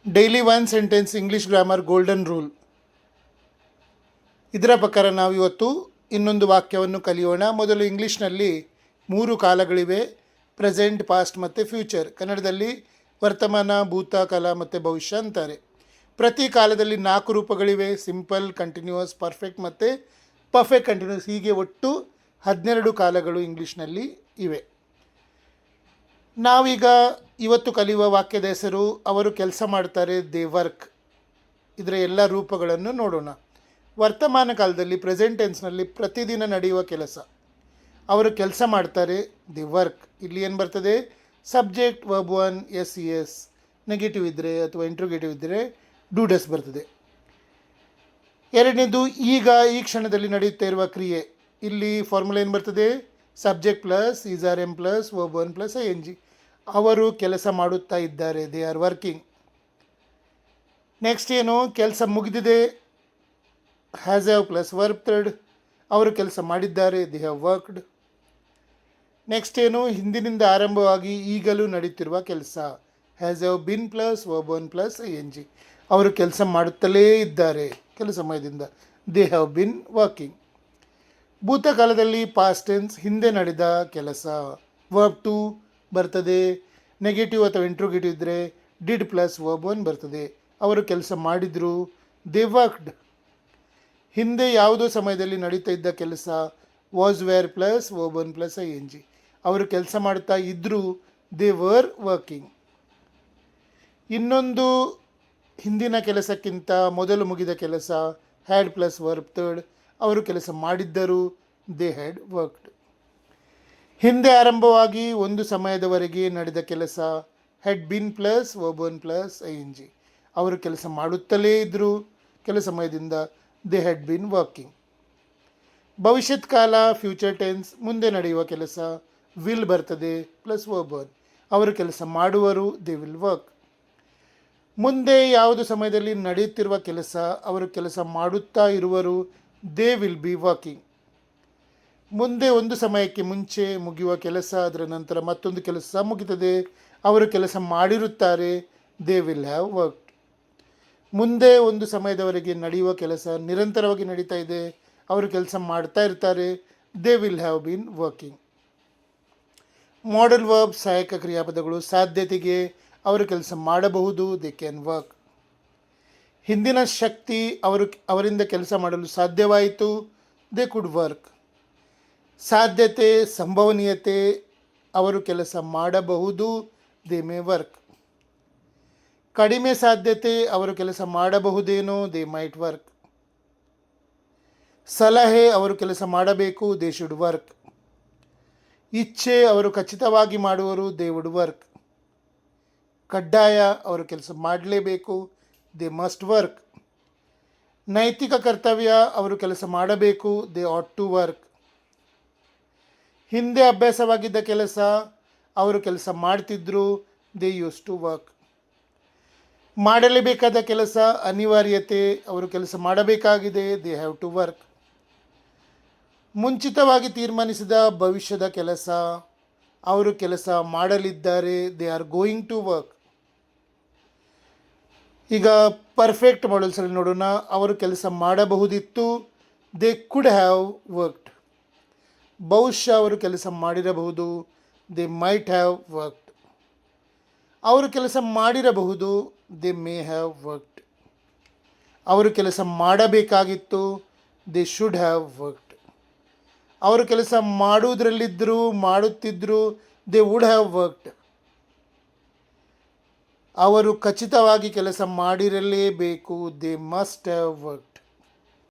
Daily one sentence English grammar golden rule. ಇದರ ಪ್ರಕಾರ ನಾವು ಇವತ್ತು ಇನ್ನೊಂದು ವಾಕ್ಯವನ್ನು ಕಲಿಯೋಣ. ಮೊದಲು ಇಂಗ್ಲೀಷ್ನಲ್ಲಿ 3 ಕಾಲಗಳಿವೆ: ಪ್ರೆಸೆಂಟ್, ಪಾಸ್ಟ್ ಮತ್ತು ಫ್ಯೂಚರ್. ಕನ್ನಡದಲ್ಲಿ ವರ್ತಮಾನ, ಭೂತಕಾಲ ಮತ್ತು ಭವಿಷ್ಯ ಅಂತಾರೆ. ಪ್ರತಿ ಕಾಲದಲ್ಲಿ 4 ರೂಪಗಳಿವೆ: ಸಿಂಪಲ್, ಕಂಟಿನ್ಯೂಯಸ್, ಪರ್ಫೆಕ್ಟ್ ಮತ್ತು ಪರ್ಫೆಕ್ಟ್ ಕಂಟಿನ್ಯೂಸ್. ಹೀಗೆ ಒಟ್ಟು 12 ಕಾಲಗಳು ಇಂಗ್ಲೀಷ್ನಲ್ಲಿ ಇವೆ. ನಾವೀಗ ಇವತ್ತು ಕಲಿಯುವ ವಾಕ್ಯದ ಹೆಸರು ಅವರು ಕೆಲಸ ಮಾಡ್ತಾರೆ, ದೇ ವರ್ಕ್. ಇದರ ಎಲ್ಲ ರೂಪಗಳನ್ನು ನೋಡೋಣ. ವರ್ತಮಾನ ಕಾಲದಲ್ಲಿ ಪ್ರೆಸೆಂಟ್ ಟೆನ್ಸ್ನಲ್ಲಿ ಪ್ರತಿದಿನ ನಡೆಯುವ ಕೆಲಸ. ಅವರು ಕೆಲಸ ಮಾಡ್ತಾರೆ, ದಿ ವರ್ಕ್. ಇಲ್ಲಿ ಏನು ಬರ್ತದೆ? Subject, verb one, S E S. Negative ಇದ್ದರೆ ಅಥವಾ ಇಂಟ್ರೋಗೇಟಿವ್ ಇದ್ದರೆ ಡೂ ಡಸ್ ಬರ್ತದೆ. ಎರಡನೇದು ಈಗ, ಈ ಕ್ಷಣದಲ್ಲಿ ನಡೆಯುತ್ತಾ ಇರುವ ಕ್ರಿಯೆ. ಇಲ್ಲಿ ಫಾರ್ಮುಲಾ ಏನು ಬರ್ತದೆ? Subject plus is are am plus verb one plus I N G. ಅವರು ಕೆಲಸ ಮಾಡುತ್ತಾ ಇದ್ದಾರೆ, ದೇ ಆರ್ ವರ್ಕಿಂಗ್. ನೆಕ್ಸ್ಟ್ ಏನು? ಕೆಲಸ ಮುಗಿದಿದೆ, has have plus verb third. ಅವರು ಕೆಲಸ ಮಾಡಿದ್ದಾರೆ, ದೇ ಹ್ಯಾವ್ ವರ್ಕ್ಡ್. ನೆಕ್ಸ್ಟ್ ಏನು? ಹಿಂದಿನಿಂದ ಆರಂಭವಾಗಿ ಈಗಲೂ ನಡೀತಿರುವ ಕೆಲಸ, has have been plus verb one plus I N G. ಅವರು ಕೆಲಸ ಮಾಡುತ್ತಲೇ ಇದ್ದಾರೆ ಕೆಲ ಸಮಯದಿಂದ, ದೇ ಹ್ಯಾವ್ ಬಿನ್ ವರ್ಕಿಂಗ್. ಭೂತಕಾಲದಲ್ಲಿ ಪಾಸ್ಟ್ ಟೆನ್ಸ್, ಹಿಂದೆ ನಡೆದ ಕೆಲಸ, ವರ್ಬ್ ಟು ಬರ್ತದೆ. ನೆಗೆಟಿವ್ ಅಥವಾ ಇಂಟ್ರೋಗೇಟಿವ್ ಇದ್ದರೆ ಡಿಡ್ ಪ್ಲಸ್ ವರ್ಬ್ ಒನ್ ಬರ್ತದೆ. ಅವರು ಕೆಲಸ ಮಾಡಿದರು, ದೇ ವರ್ಕ್ಡ್. ಹಿಂದೆ ಯಾವುದೋ ಸಮಯದಲ್ಲಿ ನಡೀತಾ ಇದ್ದ ಕೆಲಸ, was were plus verb one plus I N G. ಅವರು ಕೆಲಸ ಮಾಡ್ತಾ ಇದ್ದರು, ದೇ ವರ್ ವರ್ಕಿಂಗ್. ಇನ್ನೊಂದು ಹಿಂದಿನ ಕೆಲಸಕ್ಕಿಂತ ಮೊದಲು ಮುಗಿದ ಕೆಲಸ, ಹ್ಯಾಡ್ ಪ್ಲಸ್ ವರ್ಬ್ ಥರ್ಡ್. ಅವರು ಕೆಲಸ ಮಾಡಿದ್ದರು, ದೇ ಹ್ಯಾಡ್ ವರ್ಕ್ಡ್. ಹಿಂದೆ ಆರಂಭವಾಗಿ ಒಂದು ಸಮಯದವರೆಗೆ ನಡೆದ ಕೆಲಸ, had been plus verb one plus I N G. ಅವರು ಕೆಲಸ ಮಾಡುತ್ತಲೇ ಇದ್ದರು ಕೆಲ ಸಮಯದಿಂದ, ದೇ ಹ್ಯಾಡ್ ಬಿನ್ ವರ್ಕಿಂಗ್. ಭವಿಷ್ಯತ್ ಕಾಲ, ಫ್ಯೂಚರ್ ಟೆನ್ಸ್, ಮುಂದೆ ನಡೆಯುವ ಕೆಲಸ, ವಿಲ್ ಬರ್ತದೆ ಪ್ಲಸ್ ವರ್ಬ್ ಒನ್. ಅವರು ಕೆಲಸ ಮಾಡುವರು, ದೇ ವಿಲ್ ವರ್ಕ್. ಮುಂದೆ ಯಾವುದು ಸಮಯದಲ್ಲಿ ನಡೆಯುತ್ತಿರುವ ಕೆಲಸ, ಅವರು ಕೆಲಸ ಮಾಡುತ್ತಾ ಇರುವರು, ದೇ ವಿಲ್ ಬಿ ವರ್ಕಿಂಗ್. ಮುಂದೆ ಒಂದು ಸಮಯಕ್ಕೆ ಮುಂಚೆ ಮುಗಿಯುವ ಕೆಲಸ, ಅದರ ನಂತರ ಮತ್ತೊಂದು ಕೆಲಸ ಮುಗಿತದೆ, ಅವರು ಕೆಲಸ ಮಾಡಿರುತ್ತಾರೆ, ದೇ ವಿಲ್ ಹ್ಯಾವ್ ವರ್ಕ್ಡ್. ಮುಂದೆ ಒಂದು ಸಮಯದವರೆಗೆ ನಡೆಯುವ ಕೆಲಸ ನಿರಂತರವಾಗಿ ನಡೀತಾ ಇದೆ, ಅವರು ಕೆಲಸ ಮಾಡ್ತಾ ಇರ್ತಾರೆ, they will have been working. Model verb, ಸಹಾಯಕ ಕ್ರಿಯಾಪದಗಳು. ಸಾಧ್ಯತೆಗೆ, ಅವರು ಕೆಲಸ ಮಾಡಬಹುದು, ದೇ ಕ್ಯಾನ್ ವರ್ಕ್. ಹಿಂದಿನ ಶಕ್ತಿ, ಅವರಿಂದ ಕೆಲಸ ಮಾಡಲು ಸಾಧ್ಯವಾಯಿತು, ದೇ ಕುಡ್ ವರ್ಕ್. ಸಾಧ್ಯತೆ, ಸಂಭವನೀಯತೆ, ಅವರು ಕೆಲಸ ಮಾಡಬಹುದು, ದೇ ಮೇ ವರ್ಕ್. ಕಡಿಮೆ ಸಾಧ್ಯತೆ, ಅವರು ಕೆಲಸ ಮಾಡಬಹುದೇನೋ, ದೇ ಮೈಟ್ ವರ್ಕ್. ಸಲಹೆ, ಅವರು ಕೆಲಸ ಮಾಡಬೇಕು, ದೇ ಶುಡ್ ವರ್ಕ್. ಇಚ್ಛೆ, ಅವರು ಖಚಿತವಾಗಿ ಮಾಡುವರು, ದೇ ವುಡ್ ವರ್ಕ್. ಕಡ್ಡಾಯ, ಅವರು ಕೆಲಸ ಮಾಡಲೇಬೇಕು, ದೇ ಮಸ್ಟ್ ವರ್ಕ್. ನೈತಿಕ ಕರ್ತವ್ಯ, ಅವರು ಕೆಲಸ ಮಾಡಬೇಕು, ದೇ ಆಟ್ ಟು ವರ್ಕ್. ಹಿಂದೆ ಅಭ್ಯಾಸವಾಗಿದ್ದ ಕೆಲಸ, ಅವರು ಕೆಲಸ ಮಾಡ್ತಿದ್ರು, ದೇ ಯೂಸ್ ಟು ವರ್ಕ್. ಮಾಡಲೇಬೇಕಾದ ಕೆಲಸ, ಅನಿವಾರ್ಯತೆ, ಅವರು ಕೆಲಸ ಮಾಡಬೇಕಾಗಿದೆ, ದೇ ಹ್ಯಾವ್ ಟು ವರ್ಕ್. ಮುಂಚಿತವಾಗಿ ತೀರ್ಮಾನಿಸಿದ ಭವಿಷ್ಯದ ಕೆಲಸ, ಅವರು ಕೆಲಸ ಮಾಡಲಿದ್ದಾರೆ, they are going to work. ಈಗ ಪರ್ಫೆಕ್ಟ್ ಮಾಡಲ್ಸಲ್ಲಿ ನೋಡೋಣ. ಅವರು ಕೆಲಸ ಮಾಡಬಹುದಿತ್ತು, ದೇ ಕುಡ್ ಹ್ಯಾವ್ ವರ್ಕ್ಡ್. ಬಹುಶಃ ಅವರು ಕೆಲಸ ಮಾಡಿರಬಹುದು, ದೇ ಮೈಟ್ ಹ್ಯಾವ್ ವರ್ಕ್ಡ್. ಅವರು ಕೆಲಸ ಮಾಡಿರಬಹುದು, ದೇ ಮೇ ಹ್ಯಾವ್ ವರ್ಕ್ಡ್. ಅವರು ಕೆಲಸ ಮಾಡಬೇಕಾಗಿತ್ತು, ದೇ ಶುಡ್ ಹ್ಯಾವ್ ವರ್ಕ್ಡ್. ಅವರು ಕೆಲಸ ಮಾಡುವುದರಲ್ಲಿದ್ದರು, ಮಾಡುತ್ತಿದ್ದರು, ದೇ ವುಡ್ ಹ್ಯಾವ್ ವರ್ಕ್ಡ್. ಅವರು ಖಚಿತವಾಗಿ ಕೆಲಸ ಮಾಡಿರಲೇಬೇಕು, ದೇ ಮಸ್ಟ್ ಹ್ಯಾವ್ ವರ್ಕ್ಡ್.